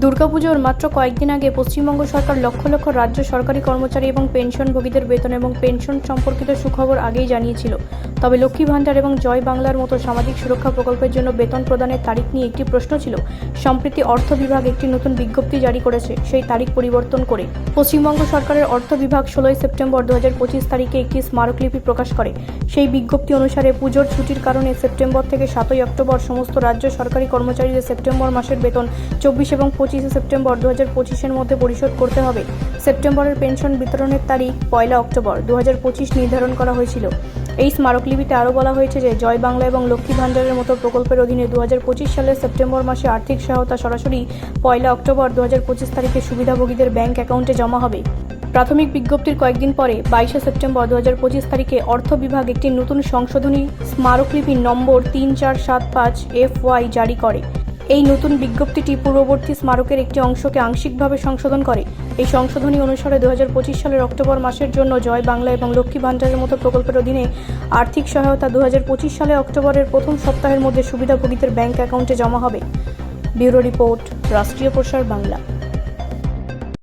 দুর্গাপুজোর মাত্র কয়েকদিন আগে পশ্চিমবঙ্গ সরকার লক্ষ লক্ষ রাজ্য সরকারি কর্মচারী এবং পেনশনভোগীদের বেতন এবং পেনশন সম্পর্কিত সুখবর আগেই জানিয়েছিল। তবে লক্ষ্মী ভাণ্ডার এবং জয় বাংলার মতো সামাজিক সুরক্ষা প্রকল্পের জন্য বেতন প্রদানের তারিখ নিয়ে একটি প্রশ্ন ছিল। সম্প্রতি অর্থ বিভাগ একটি নতুন বিজ্ঞপ্তি জারি করেছে। সেই তারিখ পরিবর্তন করে পশ্চিমবঙ্গ সরকারের অর্থ বিভাগ 16 সেপ্টেম্বর 2025 তারিখে একটি স্মারকলিপি প্রকাশ করে। সেই বিজ্ঞপ্তি অনুসারে পুজোর ছুটির কারণে সেপ্টেম্বর থেকে 7 অক্টোবর সমস্ত রাজ্য সরকারি কর্মচারীদের সেপ্টেম্বর মাসের বেতন 24 এবং 25 সেপ্টেম্বর 2025-এর মধ্যে পরিশোধ করতে হবে। সেপ্টেম্বরের পেনশন বিতরণের তারিখ 1 অক্টোবর 2025 নির্ধারণ করা হয়েছিল। এই স্মারকলিপিতে আরও বলা হয়েছে যে জয় বাংলা এবং লক্ষ্মী ভাণ্ডারের মতো প্রকল্পের অধীনে 2025 সালের সেপ্টেম্বর মাসে আর্থিক সহায়তা সরাসরি 1 অক্টোবর 2025 তারিখে সুবিধাভোগীদের ব্যাংক অ্যাকাউন্টে জমা হবে। প্রাথমিক বিজ্ঞপ্তির কয়েকদিন পরে 22 সেপ্টেম্বর 2025 তারিখে অর্থ বিভাগ একটি নতুন সংশোধনী স্মারকলিপি নম্বর 3475 FY জারি করে। এই নতুন বিজ্ঞপ্তিটি পূর্ববর্তী স্মারকের একটি অংশকে আংশিকভাবে সংশোধন করে। এই সংশোধনী অনুসারে 2025 সালের অক্টোবর মাসের জন্য জয় বাংলা এবং লক্ষ্মী ভাণ্ডারের মতো প্রকল্পের অধীনে আর্থিক সহায়তা 2025 সালে অক্টোবরের প্রথম সপ্তাহের মধ্যে সুবিধাভোগীদের ব্যাংক অ্যাকাউন্টে জমা হবে। ব্যুরো রিপোর্ট, রাষ্ট্রীয় প্রসার বাংলা।